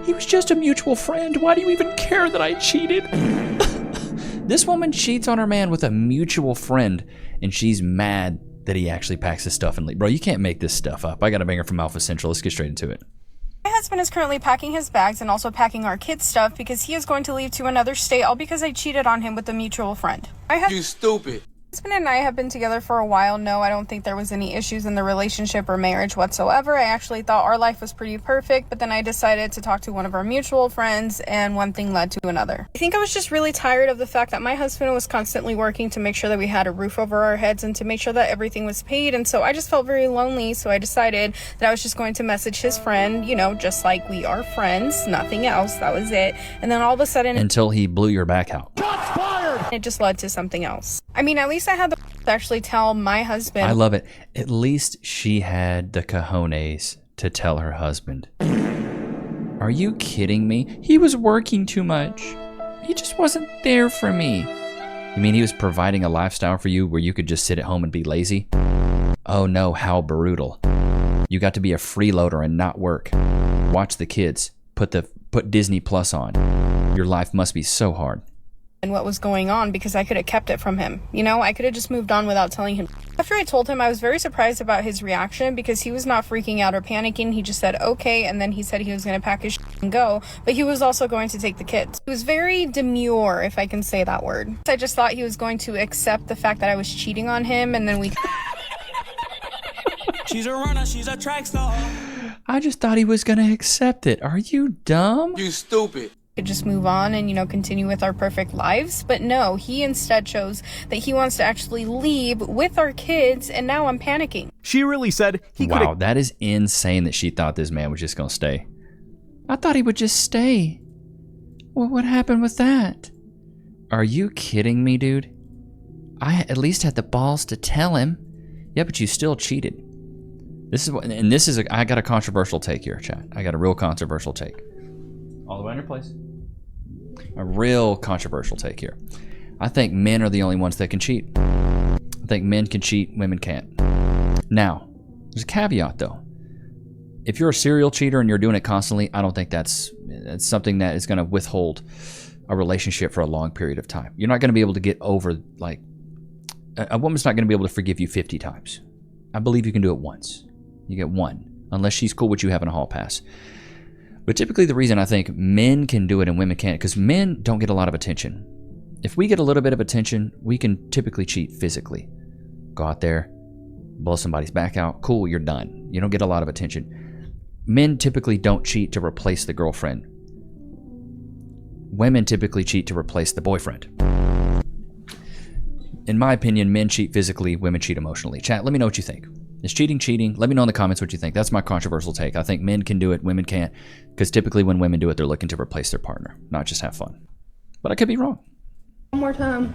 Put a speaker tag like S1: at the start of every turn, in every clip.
S1: He was just a mutual friend. Why do you even care that I cheated? This woman cheats on her man with a mutual friend, and she's mad that he actually packs his stuff and leaves. Bro, you can't make this stuff up. I got a banger from Alpha Central. Let's get straight into it.
S2: My husband is currently packing his bags and also packing our kids' stuff because he is going to leave to another state, all because I cheated on him with a mutual friend.
S3: You stupid.
S2: My husband and I have been together for a while. No, I don't think there was any issues in the relationship or marriage whatsoever. I actually thought our life was pretty perfect, but then I decided to talk to one of our mutual friends, and one thing led to another. I think I was just really tired of the fact that my husband was constantly working to make sure that we had a roof over our heads and to make sure that everything was paid, and so I just felt very lonely, so I decided that I was just going to message his friend, you know, just like we are friends, nothing else, that was it. And then all of a sudden...
S1: Until he blew your back out.
S4: Shots fired!
S2: It just led to something else. I mean, at least I had the to actually tell my husband.
S1: I love it. At least she had the cojones to tell her husband. Are you kidding me? He was working too much. He just wasn't there for me. You mean he was providing a lifestyle for you where you could just sit at home and be lazy? Oh no, how brutal. You got to be a freeloader and not work. Watch the kids. Put Disney Plus on. Your life must be so hard.
S2: And what was going on, because I could have kept it from him. You know, I could have just moved on without telling him. After I told him, I was very surprised about his reaction because he was not freaking out or panicking. He just said, okay, and then he said he was going to pack his shit and go, but he was also going to take the kids. He was very demure, if I can say that word. I just thought he was going to accept the fact that I was cheating on him, and then we...
S4: She's a runner, she's a track star.
S1: I just thought he was going to accept it. Are you dumb?
S3: You stupid.
S2: Could just move on and, you know, continue with our perfect lives. But no, he instead chose that he wants to actually leave with our kids, and now I'm panicking.
S5: She really said he could.
S1: Wow, that is insane that she thought this man was just going to stay. I thought he would just stay. Well, what happened with that? Are you kidding me, dude? I at least had the balls to tell him. Yeah, but you still cheated. I got a controversial take here, chat. I got a real controversial take. All the way in your place. A real controversial take here. I think men are the only ones that can cheat. I think men can cheat, women can't. Now, there's a caveat though. If you're a serial cheater and you're doing it constantly, I don't think that's something that is going to withhold a relationship for a long period of time. You're not going to be able to get over, like, a woman's not going to be able to forgive you 50 times. I believe you can do it once. You get one, unless she's cool with you having a hall pass. But typically the reason I think men can do it and women can't, because men don't get a lot of attention. If we get a little bit of attention, we can typically cheat physically. Go out there, blow somebody's back out, cool, you're done. You don't get a lot of attention. Men typically don't cheat to replace the girlfriend. Women typically cheat to replace the boyfriend. In my opinion, men cheat physically, women cheat emotionally. Chat, let me know what you think. Is cheating cheating? Let me know in the comments what you think. That's my controversial take. I think men can do it, women can't. Because typically when women do it, they're looking to replace their partner, not just have fun. But I could be wrong.
S6: One more time.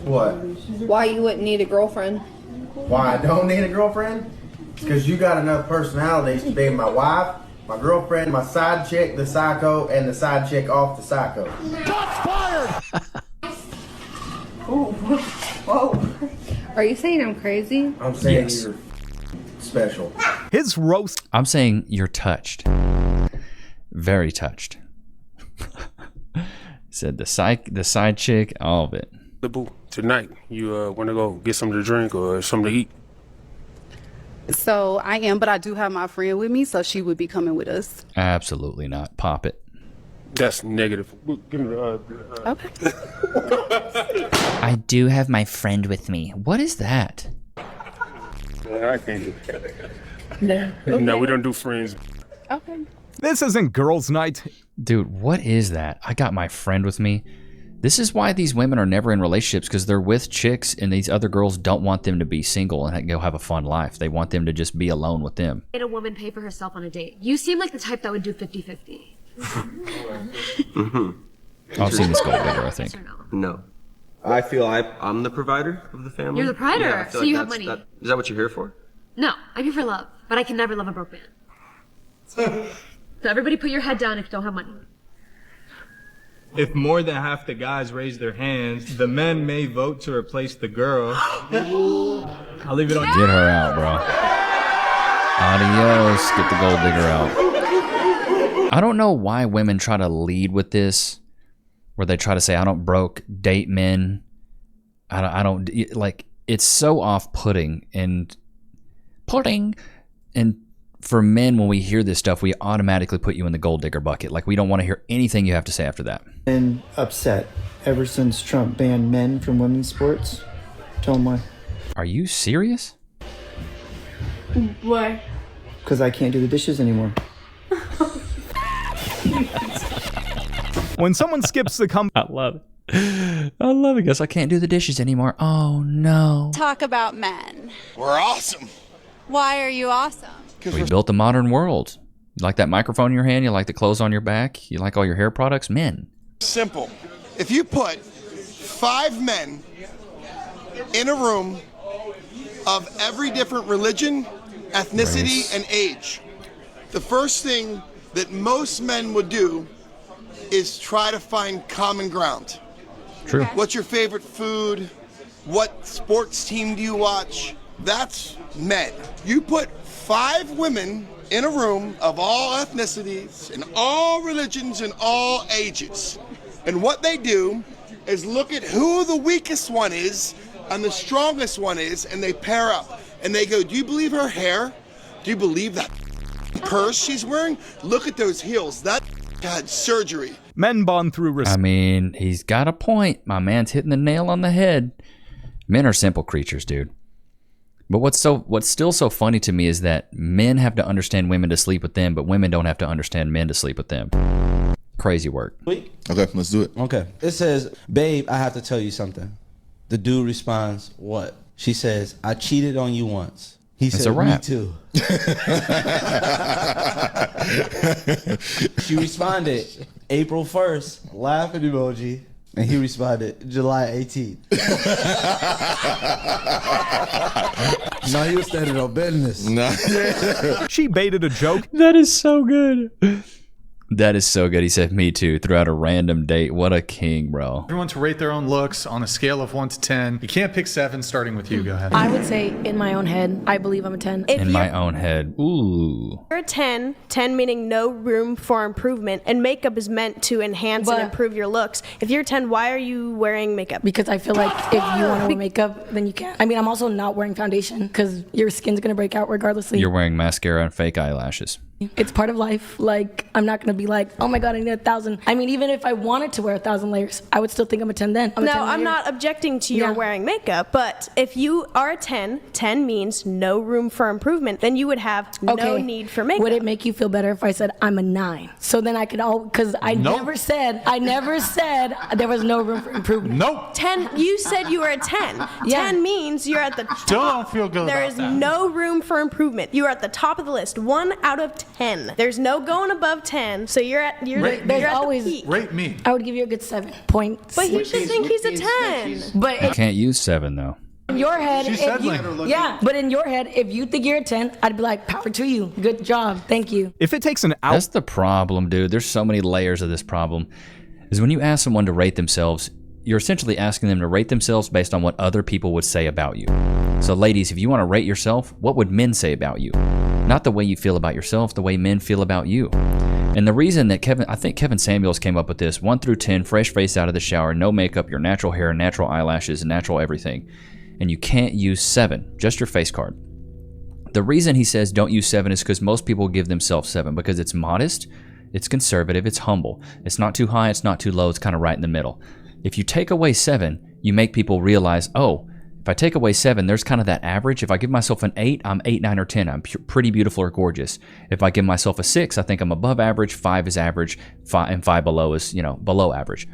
S7: What?
S6: Why you wouldn't need a girlfriend?
S7: Why I don't need a girlfriend? Because you got enough personalities to be my wife, my girlfriend, my side chick, the psycho, and the side chick off the psycho.
S4: Shots fired!
S6: Ooh. Whoa. Are you saying I'm crazy?
S7: I'm saying
S1: Yes.
S7: you're special.
S5: His roast.
S1: I'm saying you're touched. Very touched. Said the side chick, all of it.
S8: Boo, tonight, you want to go get something to drink or something to eat?
S9: So I am, but I do have my friend with me, so she would be coming with us.
S1: Absolutely not. Pop it.
S8: That's negative.
S9: Okay.
S1: I do have my friend with me. What is that?
S8: I can't do that. No, we don't do friends.
S2: Okay.
S5: This isn't girls' night.
S1: Dude, what is that? I got my friend with me. This is why these women are never in relationships, because they're with chicks and these other girls don't want them to be single and go have a fun life. They want them to just be alone with them.
S10: Made a woman pay for herself on a date. You seem like the type that would do 50-50.
S1: I've seen this gold digger, I think.
S11: No. I feel I'm the provider of the family.
S10: You're the provider,
S11: Yeah, I feel
S10: so you
S11: like
S10: have money.
S11: Is that what you're here for?
S10: No, I'm here for love, but I can never love a broke man. So everybody put your head down if you don't have money.
S12: If more than half the guys raise their hands, the men may vote to replace the girl. I'll leave it on.
S1: Get her out, bro. Adios. Get the gold digger out. I don't know why women try to lead with this, where they try to say, I don't broke date men. I don't like, it's so off-putting and for men, when we hear this stuff, we automatically put you in the gold digger bucket. Like, we don't want to hear anything you have to say after that.
S3: Been upset ever since Trump banned men from women's sports. Tell them why.
S1: Are you serious?
S6: Why?
S3: Because I can't do the dishes anymore.
S5: When someone skips the
S1: I love it. I love it. Guess I can't do the dishes anymore. Oh, no.
S9: Talk about men.
S4: We're awesome.
S9: Why are you awesome?
S1: We built the modern world. You like that microphone in your hand? You like the clothes on your back? You like all your hair products? Men.
S4: Simple. If you put 5 men in a room of every different religion, ethnicity, and age, the first thing that most men would do is try to find common ground.
S1: True.
S4: What's your favorite food? What sports team do you watch? That's men. You put 5 women in a room of all ethnicities and all religions and all ages. And what they do is look at who the weakest one is and the strongest one is, and they pair up. And they go, do you believe her hair? Do you believe that purse she's wearing? Look at those heels. That had surgery.
S5: Men bond through
S1: I mean, he's got a point. My man's hitting the nail on the head. Men are simple creatures, dude. But what's still so funny to me is that men have to understand women to sleep with them, but women don't have to understand men to sleep with them. Crazy work.
S13: Okay, let's do it. Okay. It says, babe, I have to tell you something. The dude responds, what? She says, I cheated on you once. He
S1: It's
S13: said,
S1: a wrap.
S13: me too. She responded, April 1st, laughing emoji. And he responded, July 18th.
S14: No, he was standing on business.
S5: She baited a joke.
S1: That is so good. That is so good. He said, me too, throughout a random date. What a king, bro.
S12: Everyone to rate their own looks on a scale of 1 to 10. You can't pick 7, starting with you. Go ahead.
S15: I would say, in my own head, I believe I'm a 10.
S1: In my own head. Ooh.
S16: You're a 10, 10 meaning no room for improvement, and makeup is meant to enhance and improve your looks. If you're 10, why are you wearing makeup?
S15: Because I feel like if you want to wear makeup, then you can. I mean, I'm also not wearing foundation because your skin's going to break out regardlessly.
S1: You're wearing mascara and fake eyelashes.
S15: It's part of life. Like, I'm not going to be like, oh my God, I need 1,000. I mean, even if I wanted to wear 1,000 layers, I would still think I'm a 10 then.
S16: I'm not objecting to your wearing makeup, but if you are a 10, 10 means no room for improvement, then you would have no need for makeup.
S15: Would it make you feel better if I said I'm a 9? So then I could because I never said there was no room for improvement.
S12: Nope.
S16: 10, you said you were a 10. 10 means you're at the top.
S12: Still don't feel good
S16: There
S12: about
S16: is
S12: that.
S16: no room for improvement. You are at the top of the list. 1 out of 10. There's no going above 10. So you're at the peak.
S12: Rate me.
S15: I would give you a good 7 points.
S16: But you should think he's a 10.
S15: But
S1: You can't use 7 though.
S15: in your head,
S12: She said like-
S15: yeah. But in your head, if you think you're a 10, I'd be like, power to you. Good job. Thank you.
S5: If it takes an hour.
S1: That's the problem, dude. There's so many layers of this problem. Is when you ask someone to rate themselves, you're essentially asking them to rate themselves based on what other people would say about you. So ladies, if you want to rate yourself, what would men say about you? Not the way you feel about yourself, the way men feel about you. And the reason that I think Kevin Samuels came up with this, 1 through 10, fresh face out of the shower, no makeup, your natural hair, natural eyelashes, natural everything. And you can't use 7, just your face card. The reason he says don't use 7 is because most people give themselves 7 because it's modest, it's conservative, it's humble. It's not too high, it's not too low, it's kind of right in the middle. If you take away 7, you make people realize, oh, if I take away 7, there's kind of that average. If I give myself an 8, I'm 8, 9, or 10. I'm pretty beautiful or gorgeous. If I give myself a 6, I think I'm above average. 5 is average, 5 below is, below average.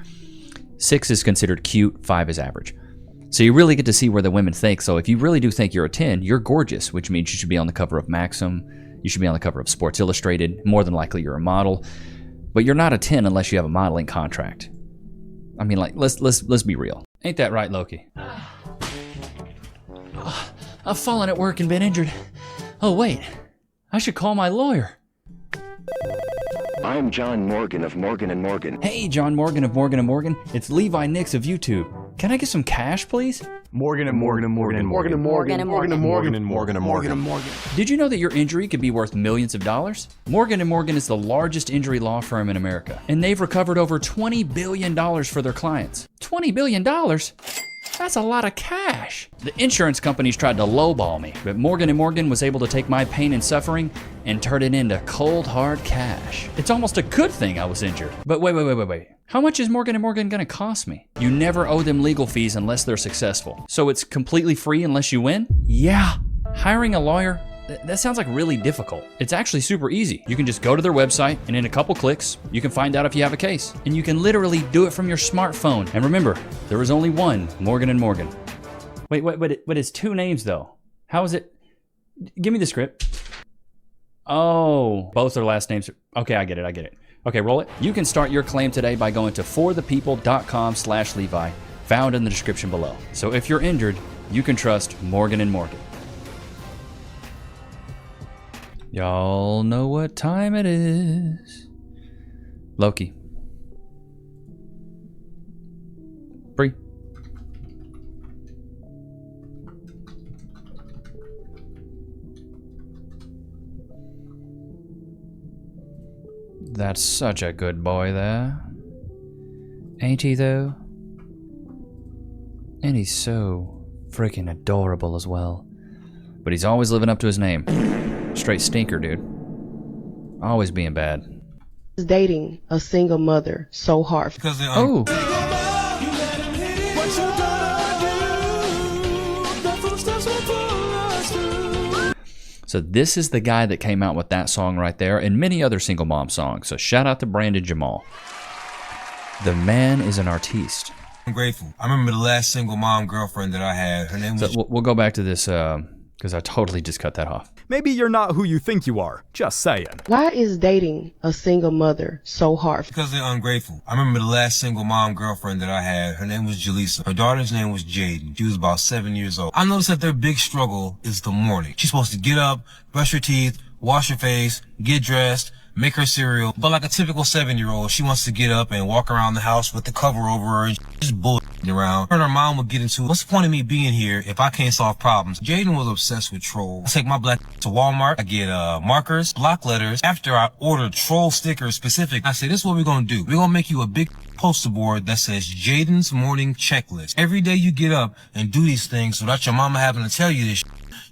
S1: 6 is considered cute, 5 is average. So you really get to see where the women think. So if you really do think you're a 10, you're gorgeous, which means you should be on the cover of Maxim. You should be on the cover of Sports Illustrated. More than likely you're a model. But you're not a 10 unless you have a modeling contract. I mean, like, let's be real. Ain't that right, Loki? I've fallen at work and been injured. Oh, wait. I should call my lawyer.
S17: I'm John Morgan of Morgan & Morgan.
S1: Hey, John Morgan of Morgan & Morgan. It's Levi Nichs of YouTube. Can I get some cash, please?
S17: Morgan and Morgan and Morgan and Morgan and Morgan and Morgan and Morgan and Morgan and Morgan and Morgan.
S1: Did you know that your injury could be worth millions of dollars? Morgan & Morgan is the largest injury law firm in America, and they've recovered over $20 billion for their clients. $20 billion? That's a lot of cash. The insurance companies tried to lowball me, but Morgan & Morgan was able to take my pain and suffering and turn it into cold, hard cash. It's almost a good thing I was injured. But wait. How much is Morgan & Morgan gonna cost me? You never owe them legal fees unless they're successful. So it's completely free unless you win? Yeah. Hiring a lawyer, that sounds like really difficult. It's actually super easy. You can just go to their website, and in a couple clicks, you can find out if you have a case. And you can literally do it from your smartphone. And remember, there is only one Morgan & Morgan. Wait, but it's two names though. How is it? Give me the script. Oh, both their last names. Okay, I get it. Okay, roll it. You can start your claim today by going to forthepeople.com/Levi, found in the description below. So if you're injured, you can trust Morgan & Morgan. Y'all know what time it is. Loki. Bree. That's such a good boy there. Ain't he though? And he's so freaking adorable as well. But he's always living up to his name. Straight stinker, dude. Always being bad.
S18: Dating a single mother so hard.
S1: Oh. So this is the guy that came out with that song right there and many other single mom songs. So shout out to Brandon Jamal. The man is an artiste.
S19: I'm grateful. I remember the last single mom girlfriend that I had. Her name was...
S1: So we'll go back to this because I totally just cut that off.
S5: Maybe you're not who you think you are. Just saying.
S18: Why is dating a single mother so hard?
S19: Because they're ungrateful. I remember the last single mom girlfriend that I had. Her name was Jaleesa. Her daughter's name was Jaden. She was about 7 years old. I noticed that their big struggle is the morning. She's supposed to get up, brush her teeth, wash her face, get dressed, make her cereal. But like a typical 7-year-old, she wants to get up and walk around the house with the cover over her and just bullshitting around. Her and her mom would get into, what's the point of me being here if I can't solve problems? Jaden was obsessed with trolls. I take my black to Walmart. I get markers, block letters. After I order troll stickers specific, I say, this is what we're going to do. We're going to make you a big poster board that says Jaden's morning checklist. Every day you get up and do these things without your mama having to tell you this,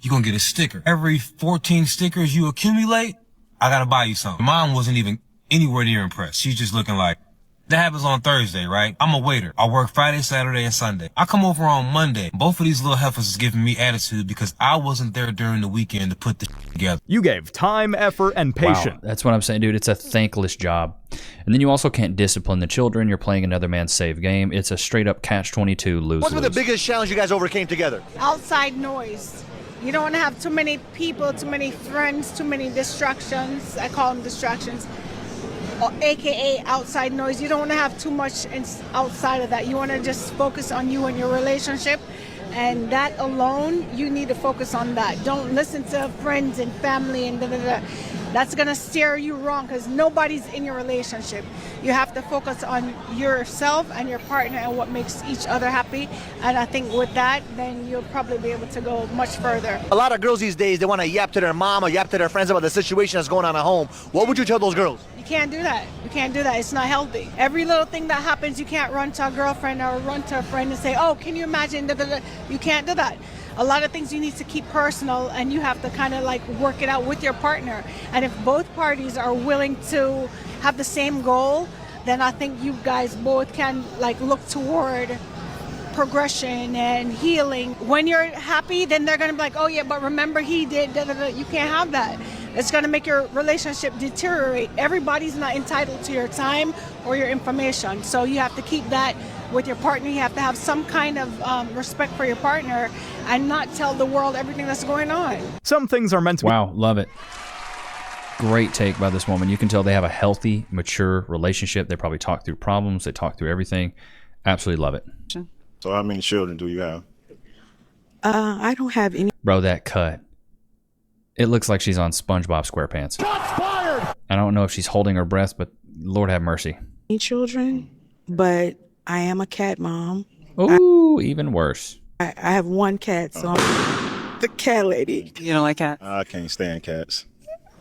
S19: you're going to get a sticker. Every 14 stickers you accumulate, I gotta buy you something. Mom wasn't even anywhere near impressed. She's just looking like, that happens on Thursday, right? I'm a waiter. I work Friday, Saturday, and Sunday. I come over on Monday. Both of these little heifers is giving me attitude because I wasn't there during the weekend to put this together.
S5: You gave time, effort, and patience.
S1: Wow, that's what I'm saying, dude. It's a thankless job. And then you also can't discipline the children. You're playing another man's save game. It's a straight up catch-22 lose-lose.
S20: What's been the biggest challenge you guys overcame together?
S21: Outside noise. You don't want to have too many people, too many friends, too many distractions. I call them distractions, or AKA outside noise. You don't want to have too much outside of that. You want to just focus on you and your relationship. And that alone, you need to focus on that. Don't listen to friends and family and da-da-da. That's going to steer you wrong because nobody's in your relationship. You have to focus on yourself and your partner and what makes each other happy. And I think with that, then you'll probably be able to go much further.
S20: A lot of girls these days, they want to yap to their mom or yap to their friends about the situation that's going on at home. What would you tell those girls?
S21: You can't do that. You can't do that. It's not healthy. Every little thing that happens, you can't run to a girlfriend or run to a friend and say, oh, can you imagine? Da-da-da. You can't do that. A lot of things you need to keep personal and you have to kind of like work it out with your partner. And if both parties are willing to have the same goal, then I think you guys both can like look toward progression and healing. When you're happy, then they're going to be like, oh yeah, but remember he did, da, da, da. You can't have that. It's going to make your relationship deteriorate. Everybody's not entitled to your time or your information. So you have to keep that with your partner. You have to have some kind of respect for your partner and not tell the world everything that's going on.
S5: Some things are meant to be.
S1: Wow, love it. Great take by this woman. You can tell they have a healthy, mature relationship. They probably talk through problems. They talk through everything. Absolutely love it.
S22: So how many children do you have?
S18: I don't have any.
S1: Bro, that cut. It looks like she's on SpongeBob SquarePants.
S22: Shots fired!
S1: I don't know if she's holding her breath, but Lord have mercy.
S18: Children, but I am a cat mom.
S1: Ooh, even worse.
S18: I have one cat, so I'm the cat lady.
S7: You don't like cats?
S22: I can't stand cats.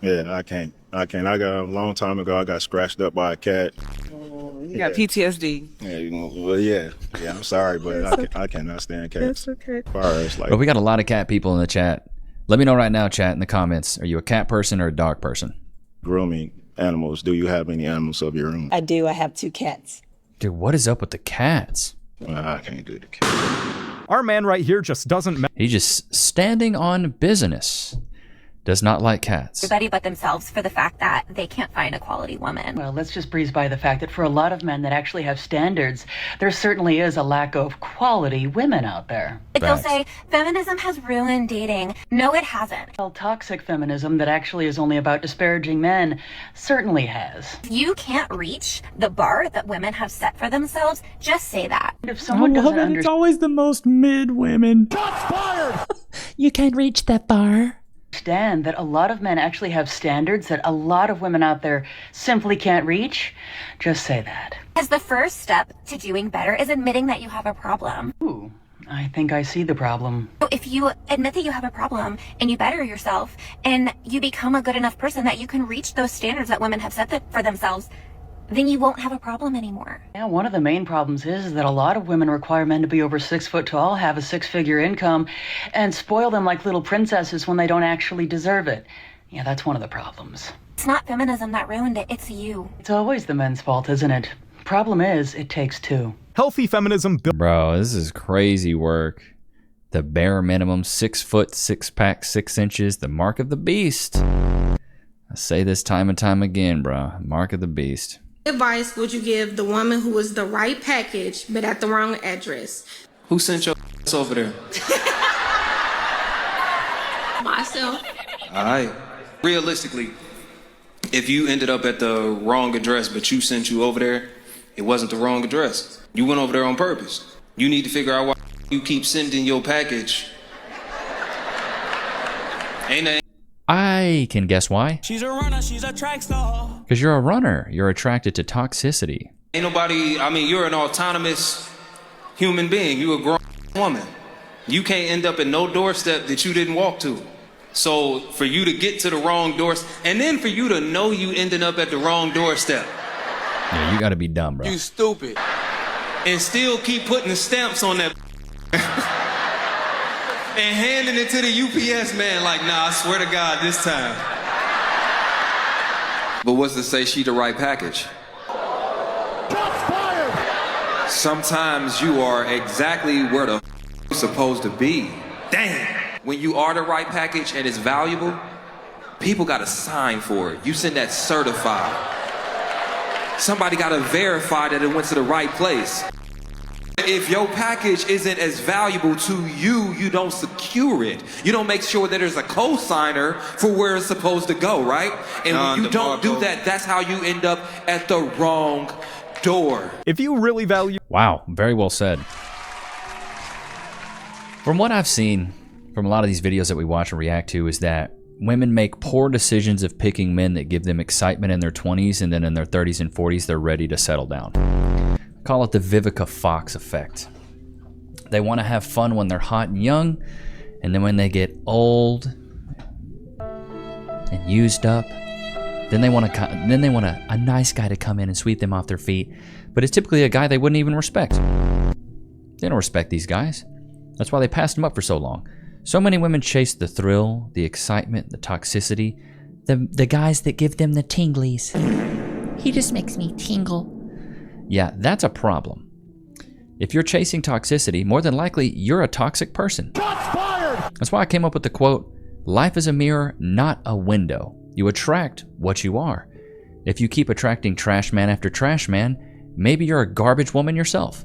S22: Yeah, I can't. I got a long time ago. I got scratched up by a cat.
S7: You got PTSD.
S22: Yeah, well, yeah. I'm sorry, but I cannot stand cats.
S18: That's okay.
S22: As far as like,
S1: But we got a lot of cat people in the chat. Let me know right now, chat, in the comments. Are you a cat person or a dog person?
S22: grooming animals, do you have any animals of your own?
S8: I do. I have 2 cats.
S1: Dude, what is up with the cats?
S22: I can't do the cats.
S5: Our man right here just doesn't.
S1: He's just standing on business. Does not like cats.
S23: Everybody but themselves for the fact that they can't find a quality woman.
S24: Well, let's just breeze by the fact that for a lot of men that actually have standards, there certainly is a lack of quality women out there.
S23: But they'll say, feminism has ruined dating. No, it hasn't.
S24: Well, toxic feminism that actually is only about disparaging men certainly has.
S23: If you can't reach the bar that women have set for themselves, just say that.
S24: If someone doesn't understand,
S1: it's always the most mid women. You can't reach that bar.
S24: Understand that a lot of men actually have standards that a lot of women out there simply can't reach, just say that.
S23: Because the first step to doing better is admitting that you have a problem.
S24: Ooh, I think I see the problem.
S23: So if you admit that you have a problem and you better yourself and you become a good enough person that you can reach those standards that women have set for themselves, then you won't have a problem anymore.
S24: Yeah, one of the main problems is that a lot of women require men to be over 6 foot tall, have a 6-figure income, and spoil them like little princesses when they don't actually deserve it. Yeah, that's one of the problems.
S23: It's not feminism that ruined it, it's you.
S24: It's always the men's fault, isn't it? Problem is, it takes 2.
S5: Healthy feminism.
S1: Bro, this is crazy work. The bare minimum, 6 foot, 6 pack, 6 inches, the mark of the beast. I say this time and time again, bro. Mark of the beast.
S25: Advice would you give the woman who was the right package but at the wrong address?
S11: Who sent your ass over there?
S25: Myself.
S11: Alright. Realistically, if you ended up at the wrong address but you sent you over there, it wasn't the wrong address. You went over there on purpose. You need to figure out why you keep sending your package. Ain't that?
S1: I can guess why.
S26: She's a runner, she's a track star.
S1: Because you're a runner. You're attracted to toxicity.
S11: Ain't nobody, I mean, you're an autonomous human being. You a grown woman. You can't end up at no doorstep that you didn't walk to. So for you to get to the wrong doorstep, and then for you to know you ended up at the wrong doorstep.
S1: Yeah, you gotta be dumb, bro.
S11: You stupid. And still keep putting the stamps on that and handing it to the UPS man like, nah, I swear to God, this time. But what's to say she the right package? Sometimes you are exactly where the you're supposed to be. Damn. When you are the right package and it's valuable, people gotta sign for it. You send that certified. Somebody gotta verify that it went to the right place. If your package isn't as valuable to you, you don't secure it. You don't make sure that there's a co-signer for where it's supposed to go, right? And when you don't do that, that's how you end up at the wrong door.
S5: If you really value...
S1: Wow, very well said. From what I've seen from a lot of these videos that we watch and react to is that women make poor decisions of picking men that give them excitement in their 20s, and then in their 30s and 40s, they're ready to settle down. Call it the Vivica Fox effect. They want to have fun when they're hot and young, and then when they get old and used up, then they want a nice guy to come in and sweep them off their feet. But it's typically a guy they wouldn't even respect. They don't respect these guys. That's why they passed them up for so long. So many women chase the thrill, the excitement, the toxicity, the guys that give them the tinglies. He just makes me tingle. Yeah, that's a problem. If you're chasing toxicity, more than likely you're a toxic person. That's why I came up with the quote, life is a mirror, not a window. You attract what you are. If you keep attracting trash man after trash man, maybe you're a garbage woman yourself.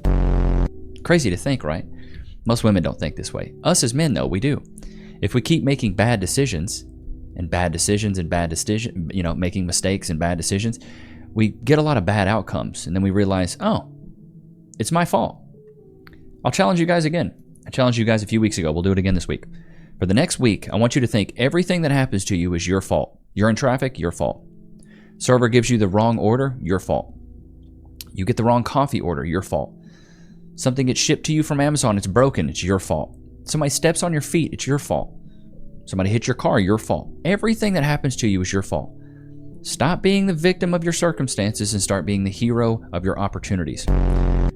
S1: Crazy to think, right? Most women don't think this way. Us as men, though, we do. If we keep making bad decisions, making mistakes and bad decisions, we get a lot of bad outcomes, and then we realize, oh, it's my fault. I'll challenge you guys again. I challenged you guys a few weeks ago. We'll do it again this week. For the next week, I want you to think everything that happens to you is your fault. You're in traffic, your fault. Server gives you the wrong order, your fault. You get the wrong coffee order, your fault. Something gets shipped to you from Amazon, it's broken, it's your fault. Somebody steps on your feet, it's your fault. Somebody hits your car, your fault. Everything that happens to you is your fault. Stop being the victim of your circumstances and start being the hero of your opportunities.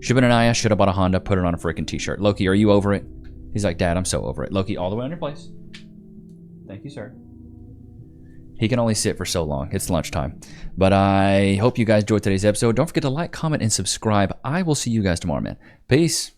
S1: Shiba and I should have bought a Honda, put it on a freaking t-shirt. Loki, are you over it? He's like, Dad, I'm so over it. Loki, all the way on your place. Thank you, sir. He can only sit for so long. It's lunchtime. But I hope you guys enjoyed today's episode. Don't forget to like, comment, and subscribe. I will see you guys tomorrow, man. Peace.